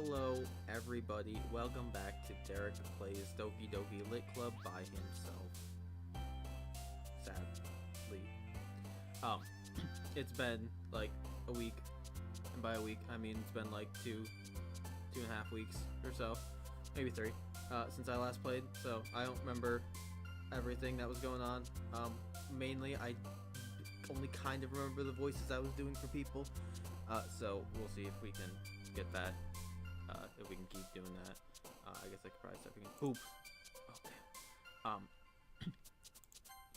Hello everybody, welcome back to Derek Plays Doki Doki Lit Club by himself. Sadly. It's been like a week, and by a week I mean it's been like two and a half weeks or so, maybe three, since I last played, so I don't remember everything that was going on. Mainly I only kind of remember the voices I was doing for people, so we'll see if we can get that, if we can keep doing that. I guess I could probably start again. Poop. Oh damn.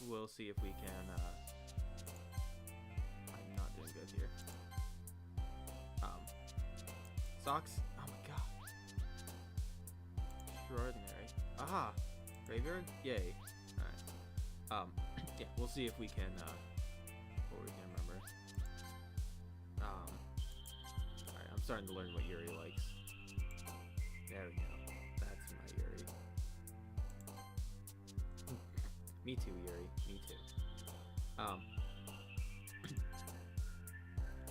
We'll see if we can, I'm not doing good here. Socks? Oh my god. Extraordinary. Aha! Graveyard? Yay. Alright. Yeah, we'll see if we can, what we can remember. Alright, I'm starting to learn what Yuri likes. There we go. That's my Yuri. Me too, Yuri. Me too. Oh,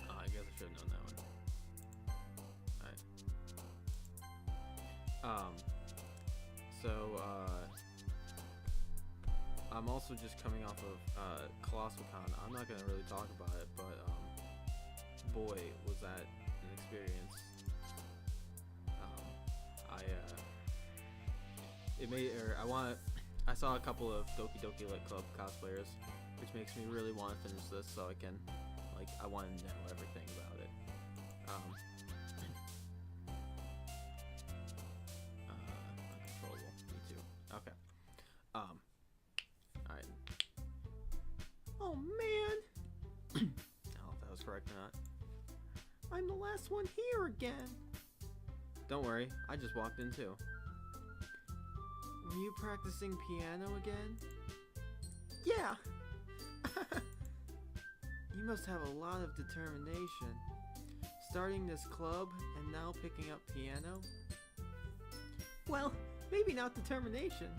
I guess I should have known that one. Alright. So, I'm also just coming off of, Colossal Con. I'm not gonna really talk about it, but, boy, was that an experience. I saw a couple of Doki Doki Lit Club cosplayers, which makes me really want to finish this so I can, like, I want to know everything about it. Uncontrollable, me too. Okay. Alright. Oh man! I don't know if that was correct or not. I'm the last one here again! Don't worry, I just walked in too. Were you practicing piano again? Yeah! You must have a lot of determination. Starting this club and now picking up piano? Well, maybe not determination,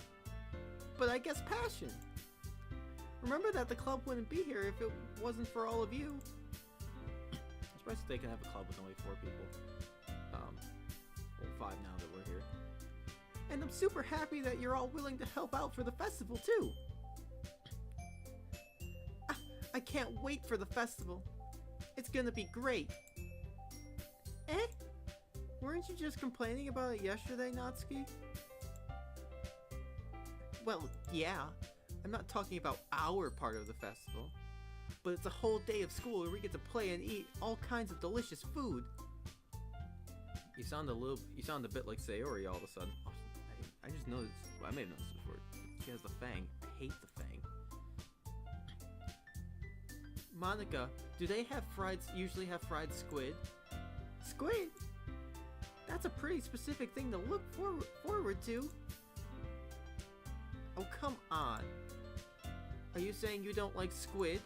but I guess passion. Remember that the club wouldn't be here if it wasn't for all of you. I'm surprised they can have a club with only 4 people. Well, 5 now that we're here. And I'm super happy that you're all willing to help out for the festival too. I can't wait for the festival. It's gonna be great. Eh? Weren't you just complaining about it yesterday, Natsuki? Well, yeah. I'm not talking about our part of the festival. But it's a whole day of school where we get to play and eat all kinds of delicious food. You sound a bit like Sayori all of a sudden. Oh, I just noticed, well, I may have noticed this before. She has the fang. I hate the fang. Monica, do they usually have fried squid? Squid? That's a pretty specific thing to look forward to. Oh, come on. Are you saying you don't like squid?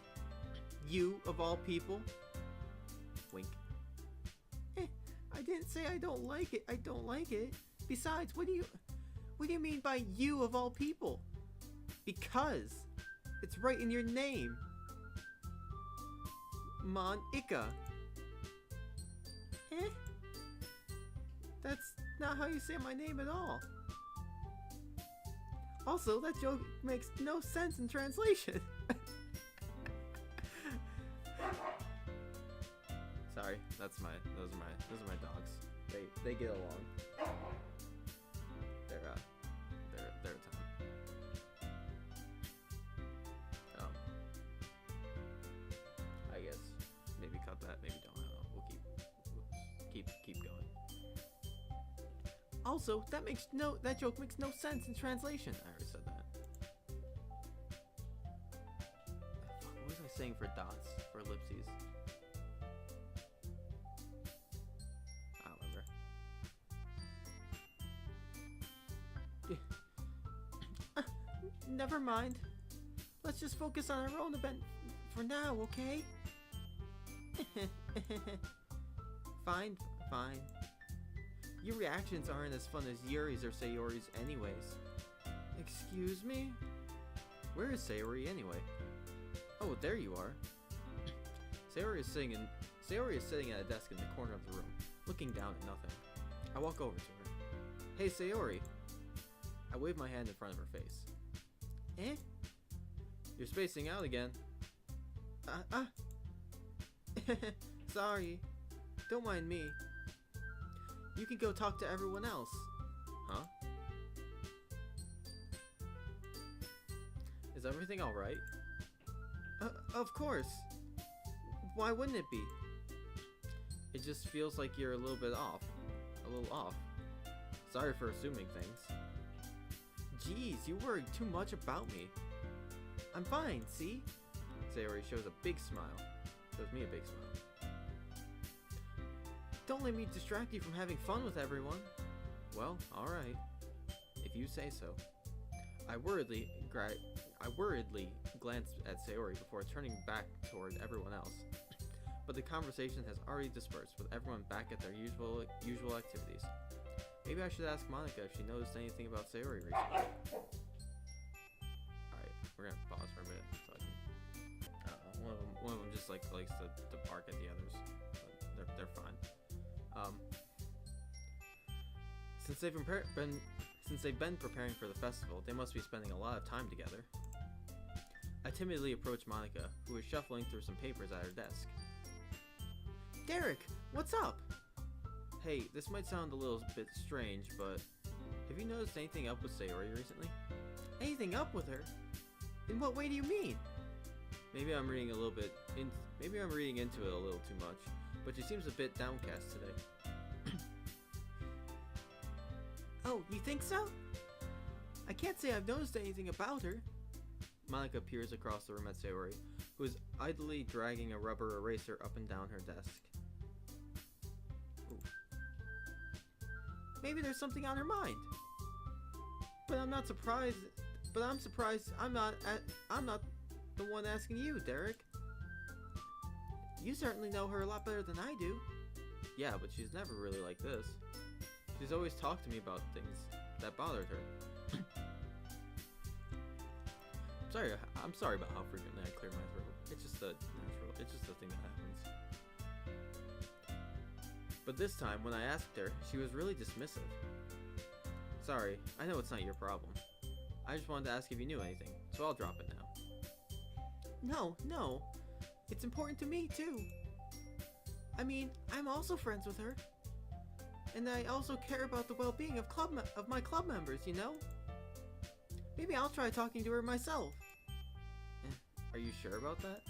You, of all people? Wink. I didn't say I don't like it. I don't like it. Besides, what do you mean by you of all people? Because it's right in your name. Monica. That's not how you say my name at all. Also, that joke makes no sense in translation. Sorry, those are my dogs. They get along. They're a time. I guess maybe cut that, maybe don't. I don't know. We'll keep going. Also, that joke makes no sense in translation. I already said that. Fuck, what was I saying for dots, for ellipses? I don't remember. Never mind. Let's just focus on our own event for now, okay? Fine. Your reactions aren't as fun as Yuri's or Sayori's anyways. Excuse me? Where is Sayori anyway? Oh, there you are. Sayori is sitting at a desk in the corner of the room, looking down at nothing. I walk over to her. Hey, Sayori. I wave my hand in front of her face. Eh? You're spacing out again. Sorry. Don't mind me. You can go talk to everyone else. Huh? Is everything alright? Of course. Why wouldn't it be? It just feels like you're a little bit off. A little off. Sorry for assuming things. Jeez, you worry too much about me. I'm fine, see? Sayori shows a big smile. Shows me a big smile. Don't let me distract you from having fun with everyone. Well, alright. If you say so. I worriedly glanced at Sayori before turning back toward everyone else. But the conversation has already dispersed, with everyone back at their usual activities. Maybe I should ask Monica if she noticed anything about Sayori recently. Alright, we're gonna pause for a minute so I can... one of them just likes to bark at the others. But they're fine. Since they've been preparing for the festival, they must be spending a lot of time together. I timidly approach Monica, who is shuffling through some papers at her desk. Derek, what's up? Hey, this might sound a little bit strange, but have you noticed anything up with Sayori recently? Anything up with her? In what way do you mean? Maybe I'm reading into it a little too much, but she seems a bit downcast today. Oh, you think so? I can't say I've noticed anything about her. Monica peers across the room at Sayori, who is idly dragging a rubber eraser up and down her desk. Ooh. Maybe there's something on her mind. But I'm not surprised. But I'm surprised I'm not the one asking you, Derek. You certainly know her a lot better than I do. Yeah, but she's never really like this. She's always talked to me about things that bothered her. I'm sorry about how frequently I clear my throat. It's just a thing that happens. But this time, when I asked her, she was really dismissive. Sorry, I know it's not your problem. I just wanted to ask if you knew anything, so I'll drop it now. No. It's important to me, too. I mean, I'm also friends with her. And I also care about the well-being of my club members, you know? Maybe I'll try talking to her myself. Are you sure about that?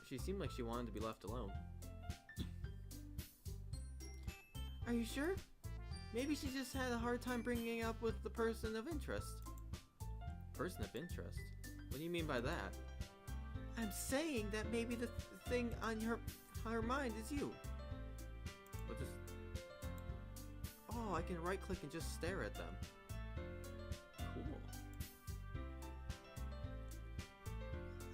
She seemed like she wanted to be left alone. Are you sure? Maybe she just had a hard time bringing up with the person of interest. Person of interest? What do you mean by that? I'm saying that maybe the thing on her mind is you. What does... Oh, I can right-click and just stare at them. Cool.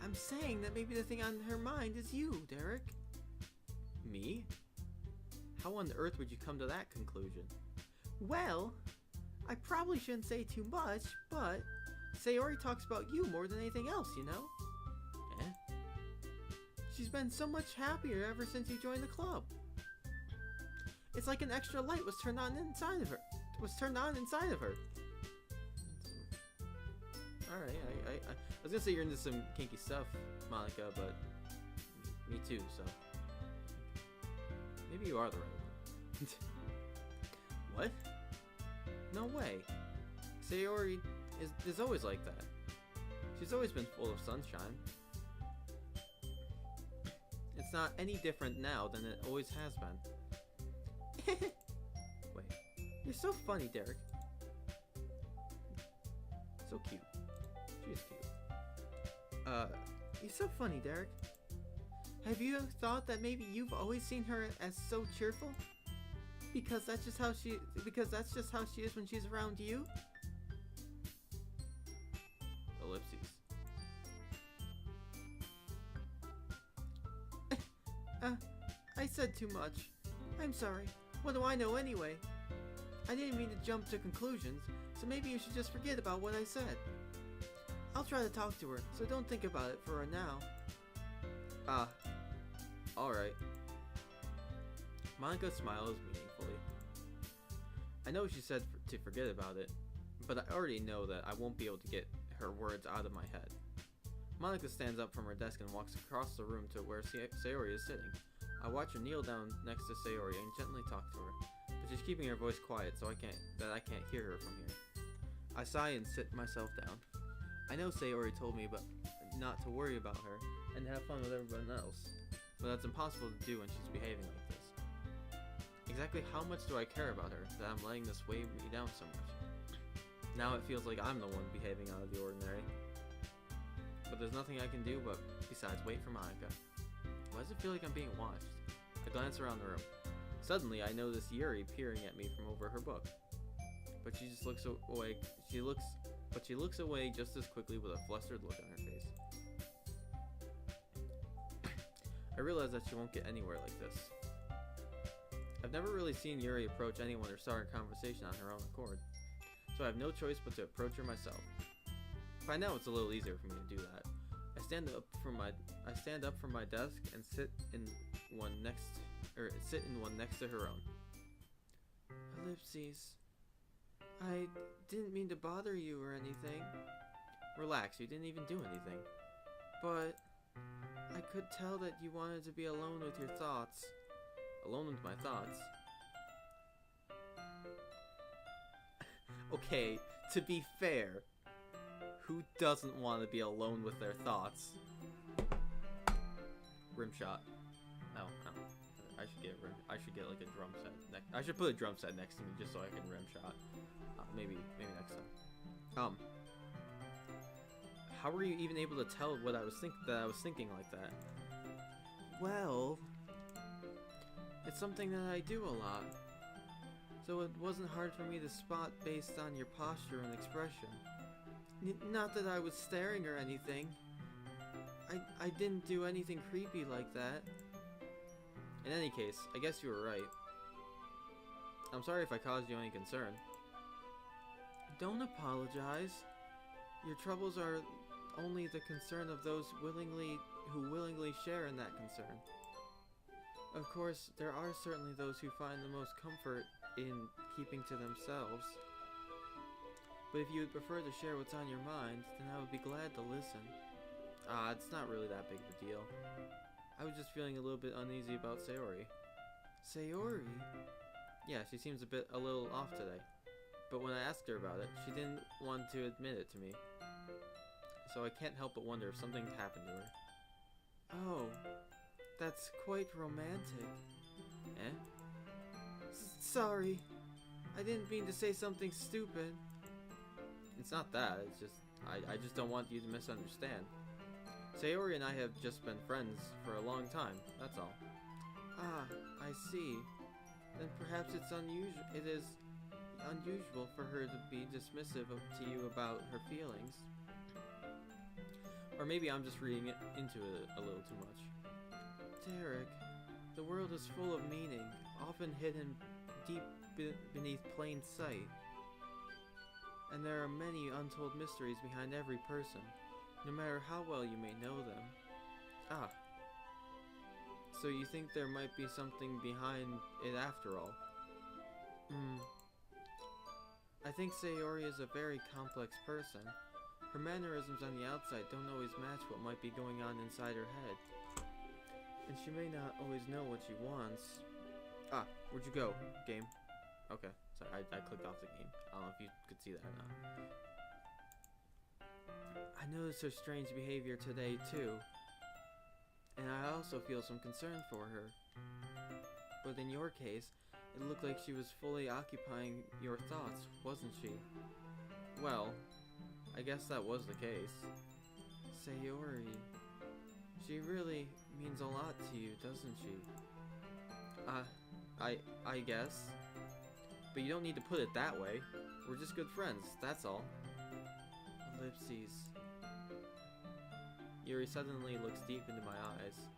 I'm saying that maybe the thing on her mind is you, Derek. Me? How on earth would you come to that conclusion? Well, I probably shouldn't say too much, but Sayori talks about you more than anything else, you know? Eh? She's been so much happier ever since you joined the club. It's like an extra light was turned on inside of her. Alright, I was gonna say you're into some kinky stuff, Monica, but me too, so maybe you are the right one. What? No way. Sayori is always like that. She's always been full of sunshine. It's not any different now than it always has been. Wait. You're so funny, Derek. So cute. She's cute. You're so funny, Derek. Have you thought that maybe you've always seen her as so cheerful? Because that's just how she is when she's around you? Ellipses. I said too much. I'm sorry. What do I know anyway? I didn't mean to jump to conclusions, so maybe you should just forget about what I said. I'll try to talk to her, so don't think about it for now. Alright. Monica smiles meaningfully. I know she said to forget about it, but I already know that I won't be able to get her words out of my head. Monica stands up from her desk and walks across the room to where Sayori is sitting. I watch her kneel down next to Sayori and gently talk to her, but she's keeping her voice quiet so I can't hear her from here. I sigh and sit myself down. I know Sayori told me not to worry about her and have fun with everyone else, but that's impossible to do when she's behaving like this. Exactly how much do I care about her that I'm letting this weigh me down so much? Now it feels like I'm the one behaving out of the ordinary. But there's nothing I can do besides wait for Monica. Why does it feel like I'm being watched? I glance around the room. Suddenly I notice Yuri peering at me from over her book. But she just looks away. She looks away just as quickly with a flustered look on her face. I realize that she won't get anywhere like this. I've never really seen Yuri approach anyone or start a conversation on her own accord, so I have no choice but to approach her myself. By now it's a little easier for me to do that. I stand up from my desk and sit in one next to her own. Ellipses. I didn't mean to bother you or anything. Relax, you didn't even do anything. But I could tell that you wanted to be alone with your thoughts. Alone with my thoughts? Okay, to be fair, who doesn't want to be alone with their thoughts? Rim shot. Oh, I should get like a drum set. I should put a drum set next to me just so I can rim shot. Maybe next time. How were you even able to tell what I was thinking like that? Well, it's something that I do a lot, so it wasn't hard for me to spot based on your posture and expression. Not that I was staring or anything. I didn't do anything creepy like that. In any case, I guess you were right. I'm sorry if I caused you any concern. Don't apologize. Your troubles are only the concern of those who willingly share in that concern. Of course, there are certainly those who find the most comfort in keeping to themselves. But if you would prefer to share what's on your mind, then I would be glad to listen. It's not really that big of a deal. I was just feeling a little bit uneasy about Sayori. Sayori? Yeah, she seems a little off today. But when I asked her about it, she didn't want to admit it to me. So I can't help but wonder if something's happened to her. Oh, that's quite romantic. Eh? Sorry. I didn't mean to say something stupid. It's not that, it's just, I just don't want you to misunderstand. Sayori and I have just been friends for a long time, that's all. Ah, I see. Then perhaps it is unusual for her to be dismissive to you about her feelings. Or maybe I'm just reading into it a little too much. Derek, the world is full of meaning, often hidden deep beneath plain sight. And there are many untold mysteries behind every person, no matter how well you may know them. Ah. So you think there might be something behind it after all? I think Sayori is a very complex person. Her mannerisms on the outside don't always match what might be going on inside her head. And she may not always know what she wants. Ah, where'd you go, game? Okay, sorry, I clicked off the game. I don't know if you could see that or not. I noticed her strange behavior today, too. And I also feel some concern for her. But in your case, it looked like she was fully occupying your thoughts, wasn't she? Well, I guess that was the case. Sayori, she really means a lot to you, doesn't she? I guess. But you don't need to put it that way. We're just good friends, that's all. Ellipses. Yuri suddenly looks deep into my eyes.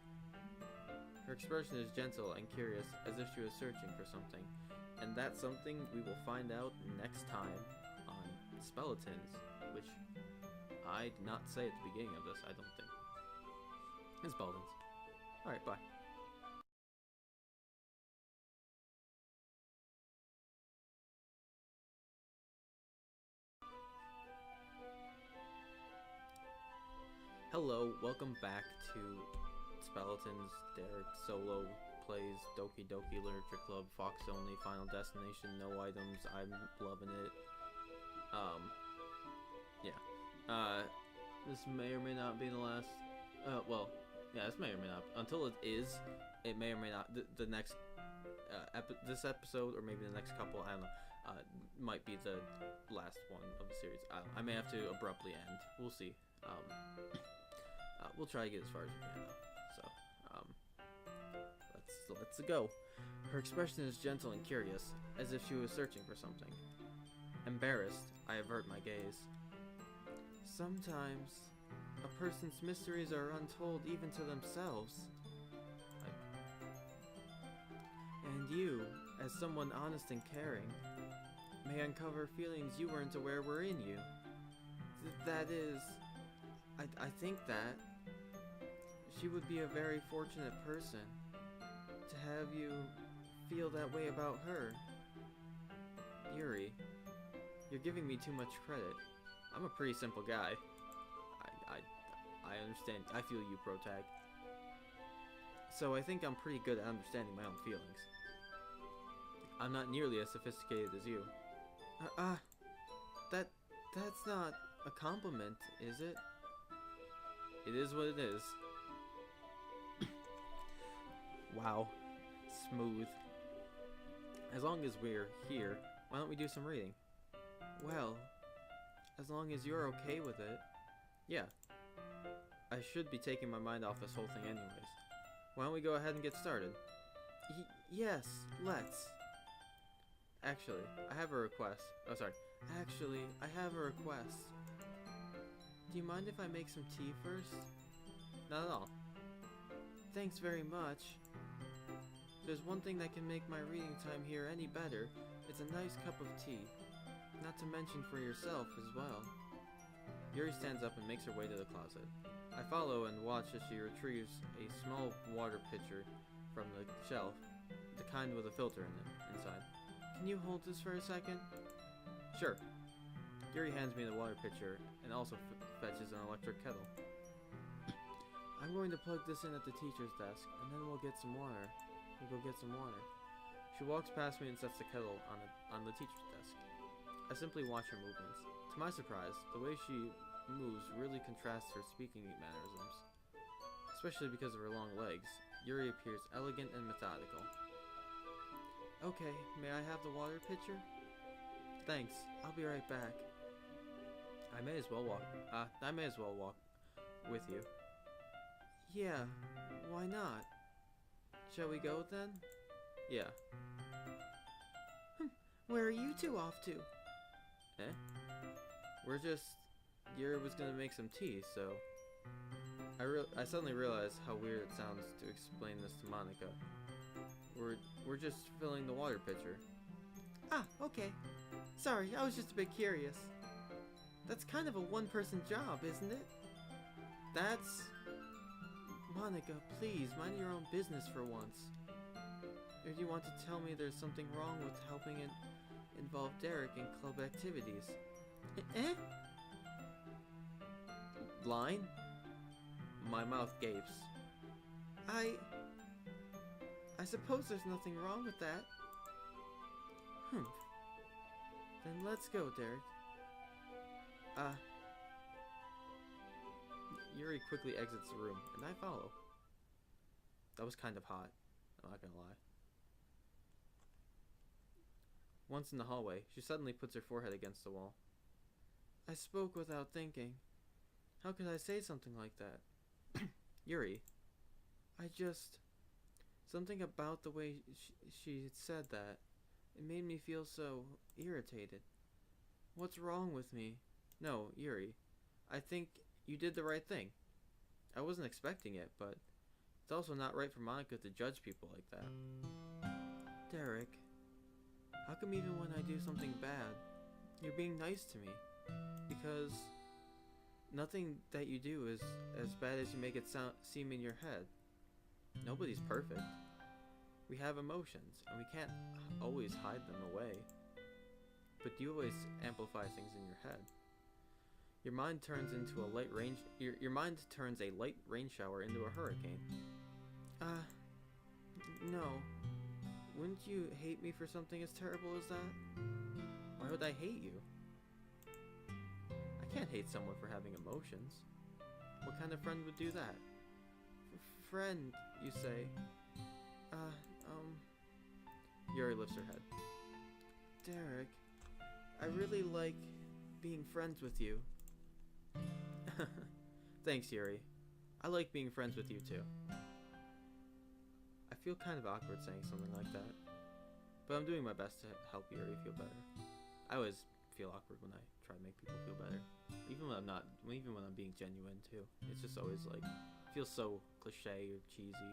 Her expression is gentle and curious, as if she was searching for something. And that's something we will find out next time on Speletons, which I did not say at the beginning of this, I don't think. It's Speletons. Alright, bye. Hello, welcome back to Speletons. Derek solo plays Doki Doki Literature Club, Fox only, Final Destination, no items. I'm loving it. This may or may not be the last. This may or may not. Until it is, it may or may not. The next this episode, or maybe the next couple, I don't know. Might be the last one of the series. I may have to abruptly end. We'll see. We'll try to get as far as we can, though. So, let's go. Her expression is gentle and curious, as if she was searching for something. Embarrassed, I avert my gaze. Sometimes, a person's mysteries are untold even to themselves. And you, as someone honest and caring, may uncover feelings you weren't aware were in you. That is, I think that she would be a very fortunate person to have you feel that way about her. Yuri, you're giving me too much credit. I'm a pretty simple guy. I understand. I feel you, Protag. So I think I'm pretty good at understanding my own feelings. I'm not nearly as sophisticated as you. That's not a compliment, is it? It is what it is. Wow. Smooth. As long as we're here, why don't we do some reading? Well, as long as you're okay with it. Yeah. I should be taking my mind off this whole thing anyways. Why don't we go ahead and get started? Yes, let's. Actually, I have a request. Oh, sorry. Actually, I have a request. Do you mind if I make some tea first? Not at all. Thanks very much. There's one thing that can make my reading time here any better. It's a nice cup of tea. Not to mention for yourself as well. Yuri stands up and makes her way to the closet. I follow and watch as she retrieves a small water pitcher from the shelf, the kind with a filter in it inside. Can you hold this for a second? Sure. Yuri hands me the water pitcher and also fetches an electric kettle. I'm going to plug this in at the teacher's desk, and then we'll get some water. We'll go get some water. She walks past me and sets the kettle on the teacher's desk. I simply watch her movements. To my surprise, the way she moves really contrasts her speaking mannerisms. Especially because of her long legs, Yuri appears elegant and methodical. Okay, may I have the water pitcher? Thanks, I'll be right back. I may as well walk with you. Yeah, why not? Shall we go then? Yeah. Where are you two off to? Yuri was gonna make some tea, so... I suddenly realized how weird it sounds to explain this to Monica. We're just filling the water pitcher. Ah, okay. Sorry, I was just a bit curious. That's kind of a one-person job, isn't it? That's... Monica, please, mind your own business for once. Or do you want to tell me there's something wrong with helping involve Derek in club activities? Eh? Line? My mouth gapes. I suppose there's nothing wrong with that. Then let's go, Derek. Yuri quickly exits the room, and I follow. That was kind of hot, I'm not gonna lie. Once in the hallway, she suddenly puts her forehead against the wall. I spoke without thinking. How could I say something like that? Yuri, something about the way she said that, it made me feel so irritated. What's wrong with me? No, Yuri, I think you did the right thing. I wasn't expecting it, but it's also not right for Monica to judge people like that. Derek, how come even when I do something bad, you're being nice to me? Because nothing that you do is as bad as you make it seem in your head. Nobody's perfect. We have emotions, and we can't always hide them away. But you always amplify things in your head. Your mind turns into a light rain. Your mind turns a light rain shower into a hurricane. No. Wouldn't you hate me for something as terrible as that? Why would I hate you? I can't hate someone for having emotions. What kind of friend would do that? Friend, you say? Yuri lifts her head. Derek, I really like being friends with you. Thanks, Yuri. I like being friends with you too. I feel kind of awkward saying something like that, but I'm doing my best to help Yuri feel better. I always feel awkward when I try to make people feel better, even when I'm not, even when I'm being genuine too. It's just always like, feels so cliche or cheesy.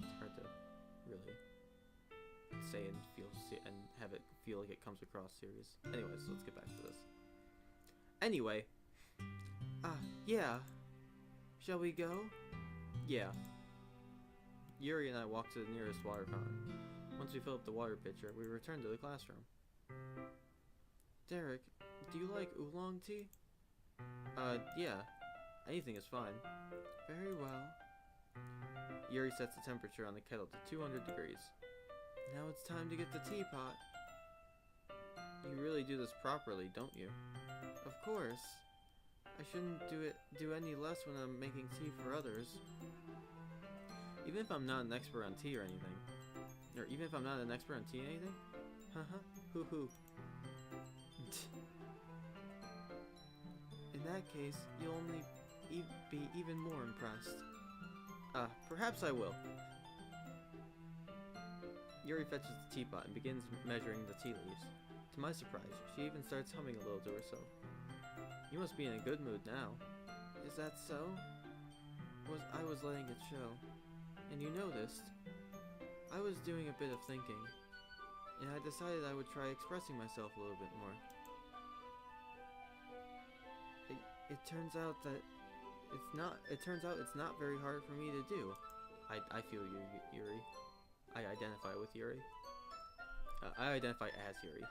It's hard to really say and feel and have it feel like it comes across serious. Anyways, let's get back to this. Anyway, yeah. Shall we go? Yeah. Yuri and I walk to the nearest water fountain. Once we fill up the water pitcher, we return to the classroom. Derek, do you like oolong tea? Yeah. Anything is fine. Very well. Yuri sets the temperature on the kettle to 200 degrees. Now it's time to get the teapot. You really do this properly, don't you? Of course. I shouldn't do any less when I'm making tea for others. Even if I'm not an expert on tea or anything. Or even if I'm not an expert on tea or anything? Haha, hoo-hoo. In that case, you'll only be even more impressed. Perhaps I will. Yuri fetches the teapot and begins measuring the tea leaves. To my surprise, she even starts humming a little to herself. You must be in a good mood now. Is that so? I was letting it show. And you noticed. I was doing a bit of thinking, and I decided I would try expressing myself a little bit more. It turns out that it's not very hard for me to do. I feel you, Yuri. I identify with Yuri. I identify as Yuri.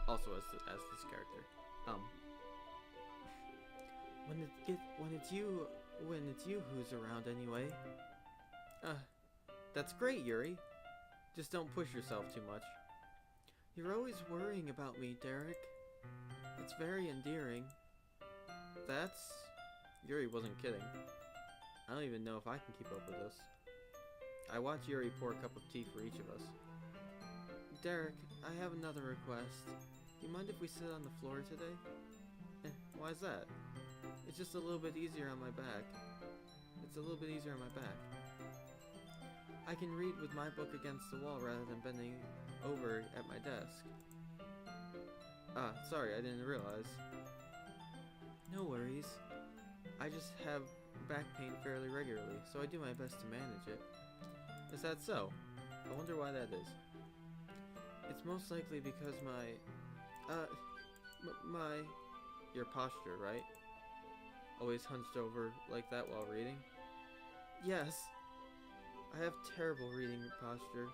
Also as this character. When it's you who's around anyway. That's great, Yuri. Just don't push yourself too much. You're always worrying about me, Derek. It's very endearing. Yuri wasn't kidding. I don't even know if I can keep up with this. I watch Yuri pour a cup of tea for each of us. Derek, I have another request. Do you mind if we sit on the floor today? Why's that? It's just a little bit easier on my back. I can read with my book against the wall rather than bending over at my desk. Sorry, I didn't realize. No worries. I just have back pain fairly regularly, so I do my best to manage it. Is that so? I wonder why that is. It's most likely because your posture, right? Always hunched over like that while reading? Yes. I have terrible reading posture.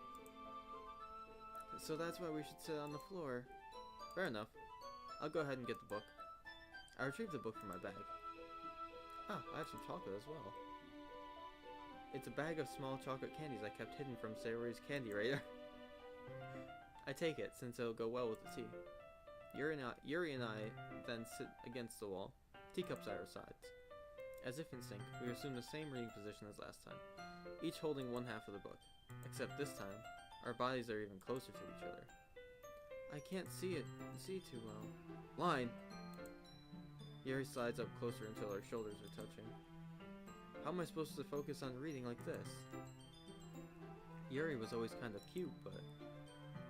So that's why we should sit on the floor. Fair enough. I'll go ahead and get the book. I retrieved the book from my bag. I have some chocolate as well. It's a bag of small chocolate candies I kept hidden from Sayori's candy radar. I take it, since it'll go well with the tea. Yuri and I then sit against the wall, teacups at our sides. As if in sync, we assume the same reading position as last time, each holding one half of the book. Except this time, our bodies are even closer to each other. I can't see too well. Line! Yuri slides up closer until our shoulders are touching. How am I supposed to focus on reading like this? Yuri was always kind of cute, but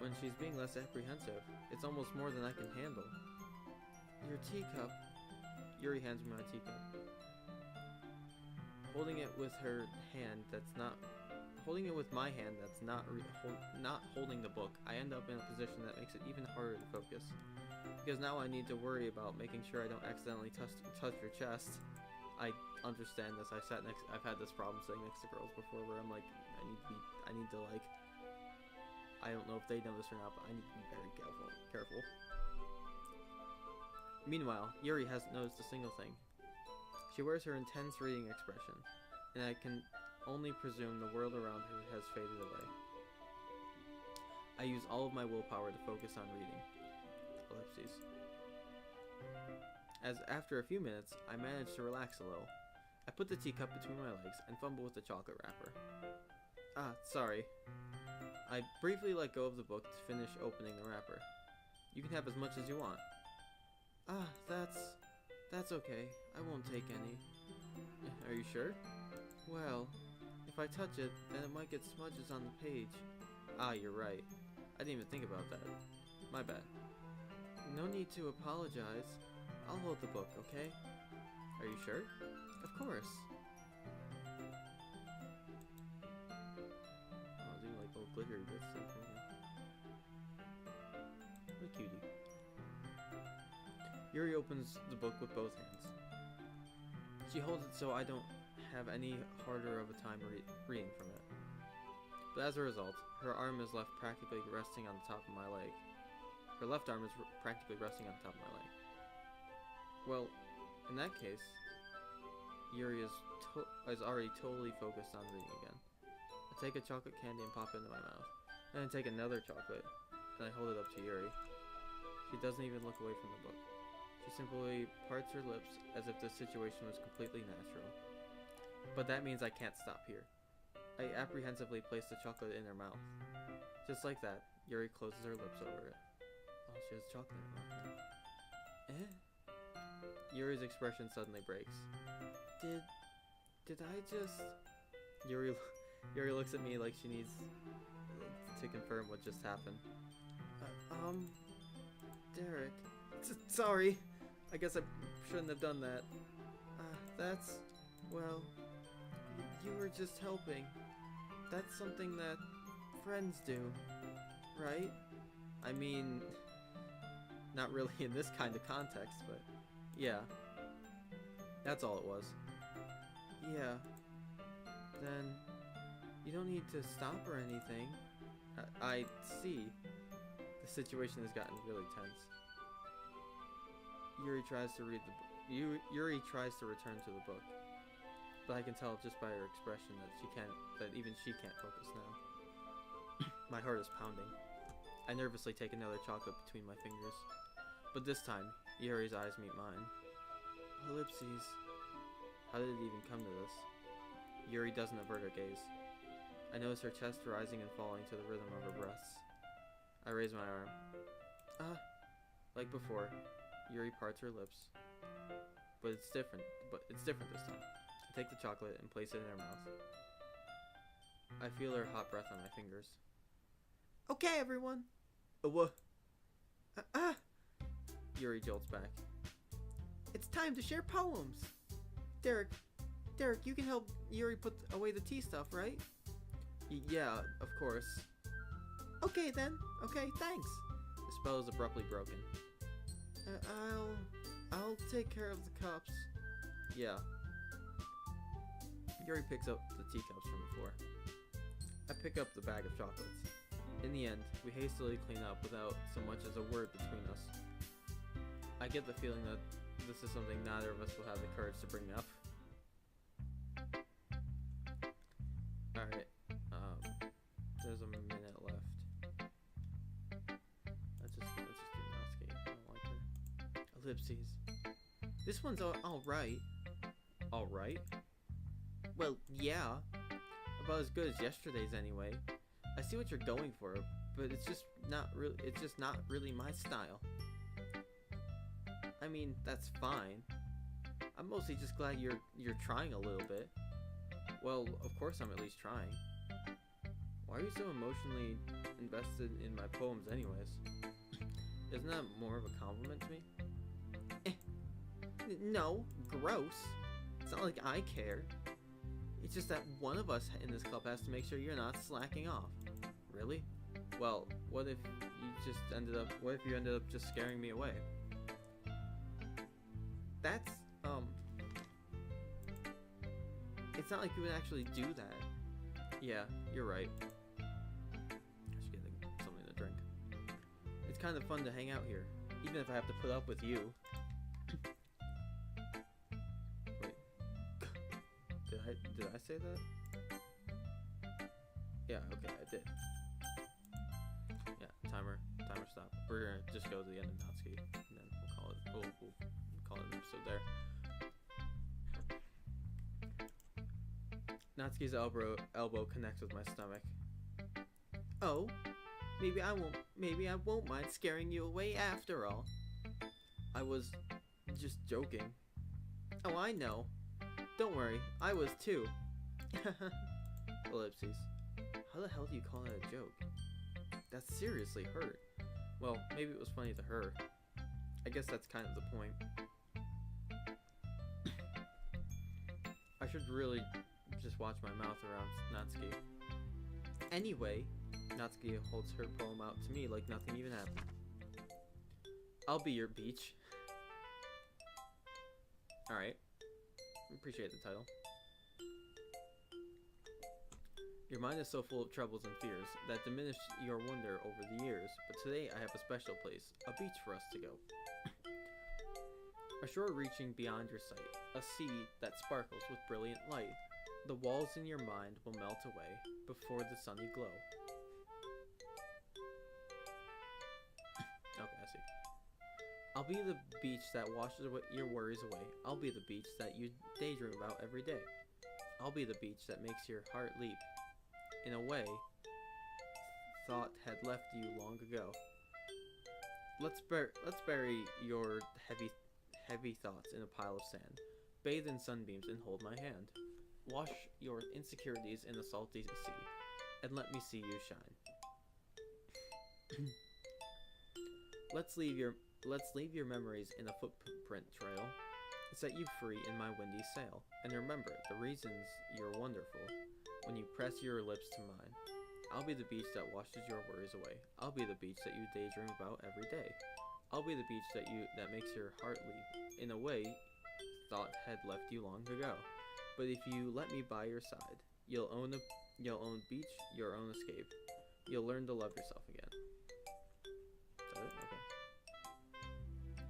when she's being less apprehensive, it's almost more than I can handle. Your teacup. Yuri hands me my teacup. Holding it with my hand that's not holding the book, I end up in a position that makes it even harder to focus. Because now I need to worry about making sure I don't accidentally touch your chest. I understand this. I've had this problem sitting next to girls before, where I'm like, I need to like, I don't know if they know this or not, but I need to be very careful. Meanwhile, Yuri hasn't noticed a single thing. She wears her intense reading expression, and I can only presume the world around her has faded away. I use all of my willpower to focus on reading. Ellipses. As after a few minutes, I manage to relax a little. I put the teacup between my legs and fumble with the chocolate wrapper. Ah, sorry. I briefly let go of the book to finish opening the wrapper. You can have as much as you want. Ah, that's okay. I won't take any. Are you sure? Well, if I touch it, then it might get smudges on the page. Ah, you're right. I didn't even think about that. My bad. No need to apologize. I'll hold the book, okay? Are you sure? Of course. I'll do like little glittery bits. What a cutie. Yuri opens the book with both hands. She holds it so I don't have any harder of a time reading from it. But as a result, her arm is left practically resting on the top of my leg. Her left arm is practically resting on top of my leg. Well, in that case, Yuri is already totally focused on reading again. I take a chocolate candy and pop it into my mouth. Then I take another chocolate, and I hold it up to Yuri. She doesn't even look away from the book. She simply parts her lips as if the situation was completely natural. But that means I can't stop here. I apprehensively place the chocolate in her mouth. Just like that, Yuri closes her lips over it. Oh, she has chocolate in her mouth. Yuri's expression suddenly breaks. Did I just... Yuri looks at me like she needs to confirm what just happened. Derek. Sorry. I guess I shouldn't have done that. That's... well... You were just helping. That's something that friends do, right? I mean... not really in this kind of context, but... yeah. That's all it was. Yeah. Then... you don't need to stop or anything. I see. The situation has gotten really tense. Yuri tries to read the book. Yuri tries to return to the book. But I can tell just by her expression that even she can't focus now. My heart is pounding. I nervously take another chocolate between my fingers. But this time, Yuri's eyes meet mine. Ellipses. How did it even come to this? Yuri doesn't avert her gaze. I notice her chest rising and falling to the rhythm of her breaths. I raise my arm. Like before, Yuri parts her lips. But it's different this time. I take the chocolate and place it in her mouth. I feel her hot breath on my fingers. Okay, everyone! What? Yuri jolts back. It's time to share poems! Derek, you can help Yuri put away the tea stuff, right? Yeah, of course. Okay then. Okay, thanks. The spell is abruptly broken. I'll take care of the cups. Yeah. Yuri picks up the teacups from the floor. I pick up the bag of chocolates. In the end, we hastily clean up without so much as a word between us. I get the feeling that this is something neither of us will have the courage to bring up. Alright. There's a minute left. Let's just do Natsuki. I don't like her. Ellipses. This one's alright. Alright? Well, yeah. About as good as yesterday's anyway. I see what you're going for, but it's just not really my style. I mean, that's fine. I'm mostly just glad you're trying a little bit. Well, of course I'm at least trying. Why are you so emotionally invested in my poems anyways? Isn't that more of a compliment to me? No, gross. It's not like I care. It's just that one of us in this club has to make sure you're not slacking off. Really? Well, what if you ended up just scaring me away? That's, it's not like you would actually do that. Yeah, you're right. I should get something to drink. It's kind of fun to hang out here, even if I have to put up with you. Did I say that? Yeah, okay, I did. Yeah, timer stop. We're gonna just go to the end of Natsuki, and then we'll call it. We'll call it an episode there. Natsuki's elbow connects with my stomach. Oh, maybe I won't mind scaring you away after all. I was just joking. Oh, I know. Don't worry, I was too. Ellipses. How the hell do you call that a joke? That seriously hurt. Well, maybe it was funny to her. I guess that's kind of the point. I should really just watch my mouth around Natsuki. Anyway, Natsuki holds her poem out to me like nothing even happened. I'll be your beach. Alright. Appreciate the title. Your mind is so full of troubles and fears that diminish your wonder over the years, but today I have a special place, a beach for us to go. A shore reaching beyond your sight, a sea that sparkles with brilliant light. The walls in your mind will melt away before the sunny glow. Okay, I see. I'll be the beach that washes your worries away. I'll be the beach that you daydream about every day. I'll be the beach that makes your heart leap. In a way, thought had left you long ago. Let's bury your heavy thoughts in a pile of sand. Bathe in sunbeams and hold my hand. Wash your insecurities in the salty sea, and let me see you shine. Let's leave your memories in a footprint trail. Set you free in my windy sail, and remember the reasons you're wonderful. When you press your lips to mine, I'll be the beach that washes your worries away. I'll be the beach that you daydream about every day. I'll be the beach that makes your heart leap. In a way, thought had left you long ago. But if you let me by your side, you'll own beach, your own escape. You'll learn to love yourself again. Is that it?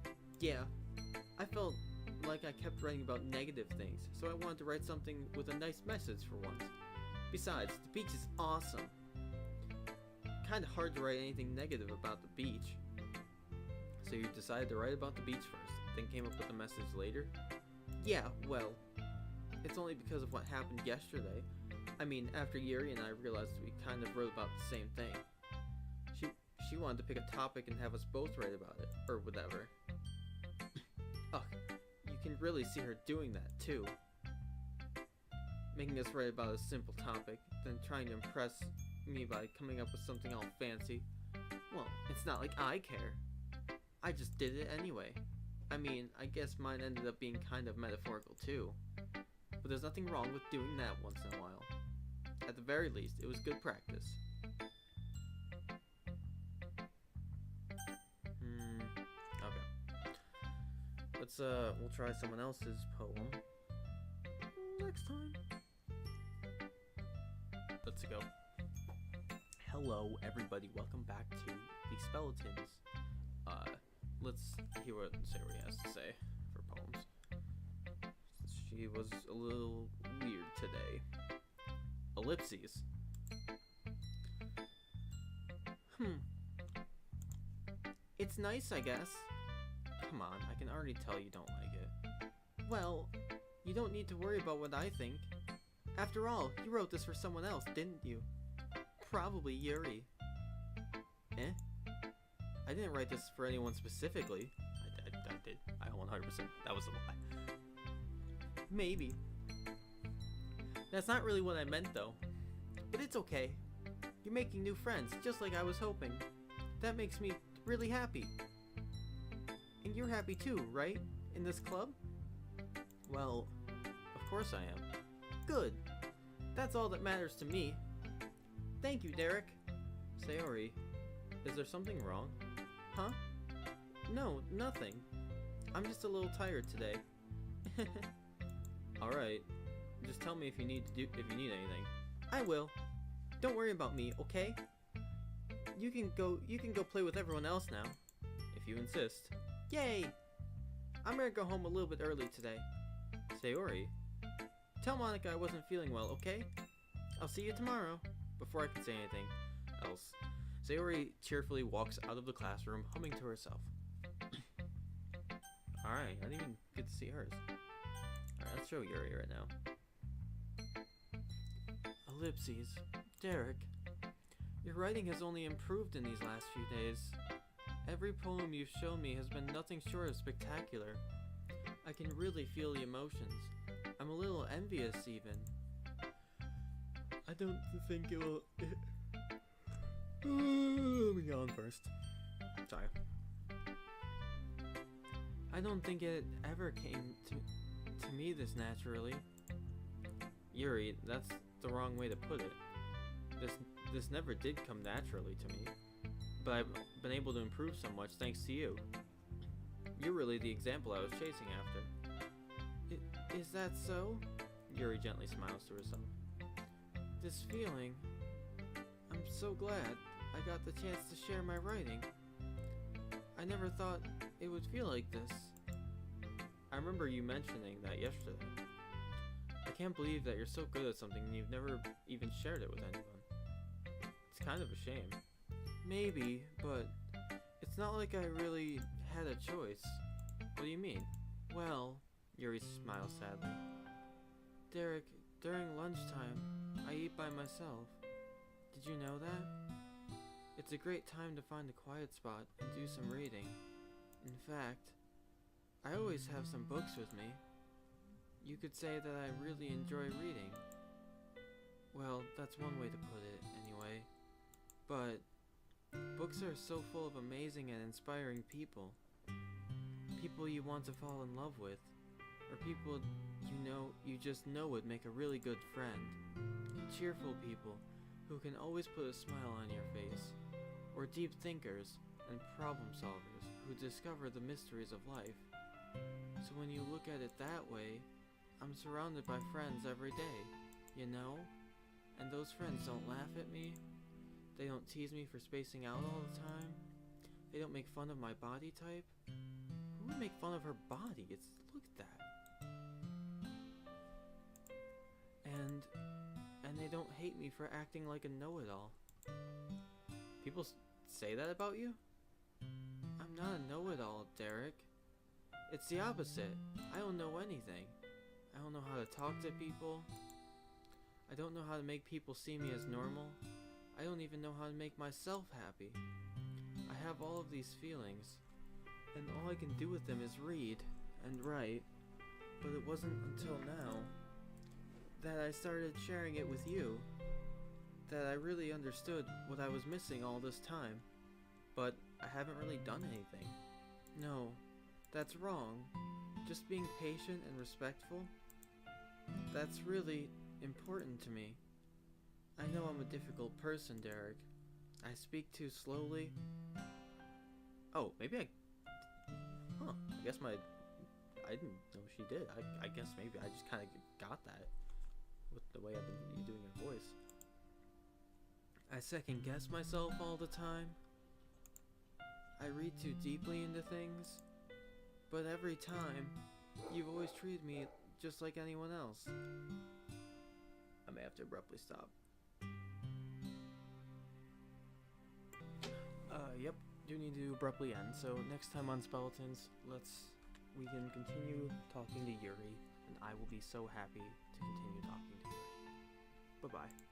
Okay. Yeah, I felt like I kept writing about negative things, so I wanted to write something with a nice message for once. Besides, the beach is awesome. Kinda hard to write anything negative about the beach. So you decided to write about the beach first, then came up with a message later? Yeah, well, it's only because of what happened yesterday. I mean, after Yuri and I realized we kind of wrote about the same thing. She wanted to pick a topic and have us both write about it, or whatever. Ugh, you can really see her doing that, too. Making us write about a simple topic, then trying to impress me by coming up with something all fancy. Well, it's not like I care. I just did it anyway. I mean, I guess mine ended up being kind of metaphorical too. But there's nothing wrong with doing that once in a while. At the very least, it was good practice. Okay. We'll try someone else's poem next time. Let's go. Hello, everybody. Welcome back to the Speletons. Let's hear what Sayori has to say for poems. She was a little weird today. Ellipses. It's nice, I guess. Come on, I can already tell you don't like it. Well, you don't need to worry about what I think. After all, you wrote this for someone else, didn't you? Probably Yuri. Eh? I didn't write this for anyone specifically. I did. I 100%. That was a lie. Maybe. That's not really what I meant, though. But it's okay. You're making new friends, just like I was hoping. That makes me really happy. And you're happy too, right? In this club? Well, of course I am. Good. That's all that matters to me. Thank you, Derek. Sayori, is there something wrong? Huh? No, nothing. I'm just a little tired today. Alright. Just tell me if you need anything. I will. Don't worry about me, okay? You can go play with everyone else now. If you insist. Yay! I'm gonna go home a little bit early today. Sayori, Tell Monica I wasn't feeling well, okay? I'll see you tomorrow. Before I could say anything else, Sayori cheerfully walks out of the classroom, humming to herself. Alright, I didn't even get to see hers. Alright, let's show Yuri right now. Ellipses. Derek, your writing has only improved in these last few days. Every poem you've shown me has been nothing short of spectacular. I can really feel the emotions. I'm a little envious, even. I don't think it will... Let me go on first. Sorry. I don't think it ever came to me this naturally. Yuri, that's the wrong way to put it. This never did come naturally to me. But I've been able to improve so much thanks to you. You're really the example I was chasing after. Is that so? Yuri gently smiles to herself. This feeling... I'm so glad I got the chance to share my writing. I never thought it would feel like this. I remember you mentioning that yesterday. I can't believe that you're so good at something and you've never even shared it with anyone. It's kind of a shame. Maybe, but it's not like I really had a choice. What do you mean? Well, Yuri smiles sadly. Derek, during lunchtime, I eat by myself. Did you know that? It's a great time to find a quiet spot and do some reading. In fact, I always have some books with me. You could say that I really enjoy reading. Well, that's one way to put it, anyway. But books are so full of amazing and inspiring people. People you want to fall in love with, or people you just know would make a really good friend. Cheerful people who can always put a smile on your face, or deep thinkers and problem solvers who discover the mysteries of life. So when you look at it that way, I'm surrounded by friends every day, you know? And those friends don't laugh at me. They don't tease me for spacing out all the time. They don't make fun of my body type. Who would make fun of her body? Look at that. And they don't hate me for acting like a know-it-all. People say that about you? I'm not a know-it-all, Derek. It's the opposite. I don't know anything. I don't know how to talk to people. I don't know how to make people see me as normal. I don't even know how to make myself happy. I have all of these feelings, and all I can do with them is read and write. But it wasn't until now that I started sharing it with you that I really understood what I was missing all this time. But I haven't really done anything. No, that's wrong. Just being patient and respectful, that's really important to me. I know I'm a difficult person, Derek. I speak too slowly. Oh, maybe I guess I didn't know she did. I guess maybe I just kind of got that with the way I've been doing her voice. I second guess myself all the time. I read too deeply into things. But every time, you've always treated me just like anyone else. I may have to abruptly stop. Yep, do need to abruptly end. So next time on Speletons, we can continue talking to Yuri, and I will be so happy to continue talking to Yuri. Bye-bye.